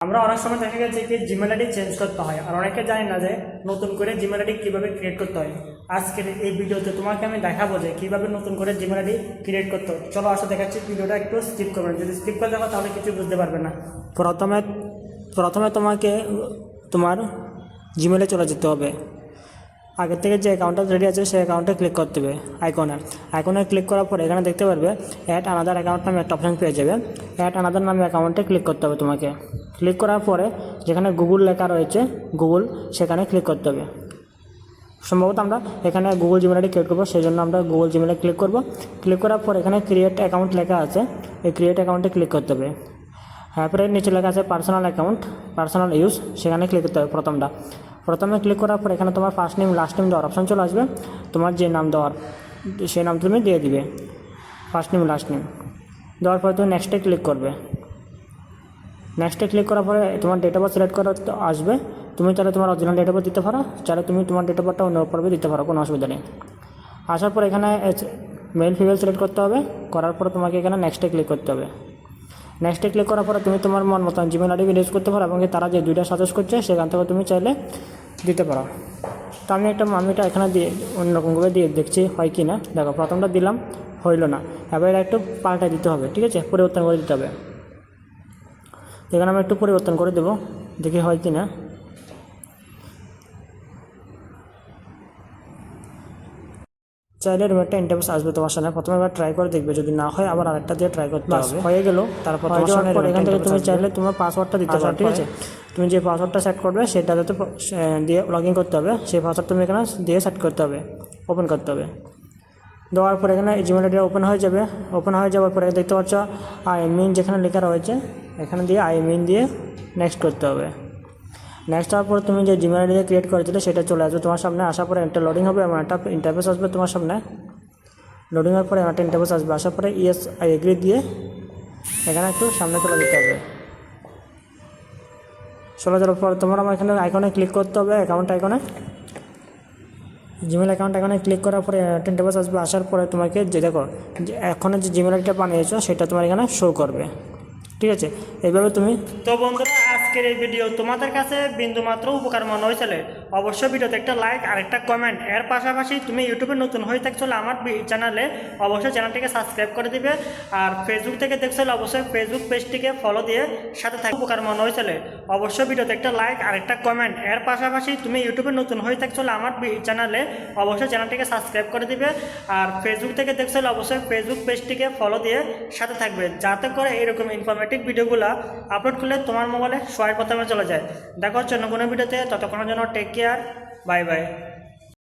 আমরা অনেক সময় দেখা গেছে কি জিমেল আইডি চেঞ্জ করতে হয়, আর অনেকে জানি না যে নতুন করে জিমেল আইডি কীভাবে ক্রিয়েট করতে হয়। আজকের এই ভিডিওতে তোমাকে আমি দেখাবো যে কীভাবে নতুন করে জিমেল আইডি ক্রিয়েট করতে হয়। চলো আসো দেখাচ্ছি, ভিডিওটা একটু স্কিপ করবেন, যদি স্কিপ করে দেখো তাহলে কিছু বুঝতে পারবে না। প্রথমে তোমাকে তোমার জিমেলে চলে যেতে হবে। আগের থেকে যে অ্যাকাউন্টটা রেডি আছে সেই অ্যাকাউন্টে ক্লিক করতে হবে। আইকনে ক্লিক করার পর এখানে দেখতে পারবে অ্যাড আনাদার অ্যাকাউন্ট নামে একটা অপশন পেয়ে যাবে। অ্যাড আনাদার নামে অ্যাকাউন্টে ক্লিক করতে হবে তোমাকে। ক্লিক করার পরে যেখানে গুগল লেখা রয়েছে গুগল, সেখানে ক্লিক করতে হবে। সম্ভবত আমরা এখানে গুগল জিমেল আইডি ক্রিয়েট করবো, সেই জন্য আমরা গুগল জিমেলে ক্লিক করব। ক্লিক করার পর এখানে ক্রিয়েট অ্যাকাউন্ট লেখা আছে, এই ক্রিয়েট অ্যাকাউন্টে ক্লিক করতে হবে। তারপরে নিচে লেখা আছে পার্সোনাল অ্যাকাউন্ট, পার্সোনাল ইউজ, সেখানে ক্লিক করতে হবে। প্রথমে ক্লিক করার পর এখানে তোমার ফার্স্ট নেম লাস্ট নেম দেওয়ার অপশন চলে আসবে। তোমার যে নাম দেওয়ার সেই নাম তুমি দিয়ে দিবে, ফার্স্ট নেম লাস্ট নেম দেওয়ার পরে তুমি নেক্সটে ক্লিক করবে। নেক্সটে ক্লিক করার পরে তোমার ডেট অফ বার্থ সিলেক্ট করা আসবে। তুমি চাইলে তোমার অরিজিনাল ডেট অফ বার্থ দিতে পারো, চাইলে তুমি তোমার ডেট অফ বার্থটা অন্য পর্বে দিতে পারো, কোনো অসুবিধা নেই। আসার পর এখানে মেল ফিমেল সিলেক্ট করতে হবে, করার পরে তোমাকে এখানে নেক্সটে ক্লিক করতে হবে। নেক্সটে ক্লিক করার পরে তুমি তোমার মন মতন জিমেল আইডি ইউজ করতে পারো, এবং তারা যে দুইটা সাজেস্ট করছে সেখান থেকে তুমি চাইলে দিতে পারো। তো আমি এটা এখানে দিয়ে অন্যরকমভাবে দিয়ে দেখছি হয় কি না। দেখো প্রথমটা দিলাম, হইল না, এবার এটা একটু পাল্টাই দিতে হবে, ঠিক আছে, পরিবর্তন করে দিতে হবে। এখানে আমি একটু পরিবর্তন করে দেবো, দেখি হয় কি না। চাইলে এরকম একটা ইন্টারফেস আসবে তোমার সামনে। প্রথমে এবার ট্রাই করে দেখবে, যদি না হয় আবার আরেকটা দিয়ে ট্রাই করতে হবে। হয়ে গেল, তারপর এখান থেকে তুমি চাইলে তোমার পাসওয়ার্ডটা দিতে পারো, ঠিক আছে। তুমি যে পাসওয়ার্ডটা সেট করবে সেটা যাতে দিয়ে লগ ইন করতে হবে, সেই পাসওয়ার্ড তুমি এখানে দিয়ে সেট করতে হবে, ওপেন করতে হবে। দেওয়ার পর এখানে জিমেল আইডি ওপেন হয়ে যাবে। ওপেন হয়ে যাওয়ার পরে দেখতে পাচ্ছ আইমিন যেখানে লেখা রয়েছে, এখানে দিয়ে আইমিন দিয়ে নেক্সট করতে হবে। নেক্সট হওয়ার পরে তুমি যে জিমেল আইডি ক্রিয়েট করেছিলে সেটা চলে আসবে তোমার সামনে। আসার পরে একটা লোডিং হবে এবং একটা ইন্টারফেস আসবে তোমার সামনে। লোডিং হওয়ার পরে একটা ইন্টারফেস আসবে, আসার পরে ইয়েস আই এগ্রি দিয়ে এখানে একটু সামনে চলে যেতে হবে। চলে যাওয়ার পর তোমার আমার এখানে আইকনে ক্লিক করতে হবে, অ্যাকাউন্ট আইকনে, জিমেল অ্যাকাউন্ট এখানে ক্লিক করার পরে একটা ইন্টারফেস আসবে। আসার পরে তোমাকে যে দেখো যে এখন যে জিমেল আইডিটা বানিয়েছো সেটা তোমার এখানে শো করবে, ঠিক আছে। এইভাবে তুমি তো বন্ধুরা আজকের এই ভিডিও তোমাদের কাছে বিন্দুমাত্র উপকার মনে হয়েছিল, অবশ্যই ভিডিওতে একটা লাইক আর একটা কমেন্ট। এর পাশাপাশি তুমি ইউটিউবে নতুন হয়ে থাকছিলে আমার চ্যানেলে, অবশ্যই চ্যানেলটিকে সাবস্ক্রাইব করে দিবে। আর ফেসবুক থেকে দেখছিলে অবশ্যই ফেসবুক পেজটিকে ফলো দিয়ে সাথে থাকবে। উপকার মনে হয়েছিল অবশ্যই ভিডিওতে একটা লাইক আর একটা কমেন্ট। এর পাশাপাশি তুমি ইউটিউবে নতুন হয়ে থাকছিলে আমার চ্যানেলে, অবশ্যই চ্যানেলটিকে সাবস্ক্রাইব করে দিবে। আর ফেসবুক থেকে দেখছিলে অবশ্যই ফেসবুক পেজটিকে ফলো দিয়ে সাথে থাকবে, যাতে করে এরকম ইনফরমেটিভ ভিডিওগুলো আপলোড করলে তোমার মোবাইলে সবার প্রথমে চলে যায়। দেখা হচ্ছে অন্য কোনো ভিডিওতে, ততক্ষণের জন্য টেক কেয়ার, বাই বাই।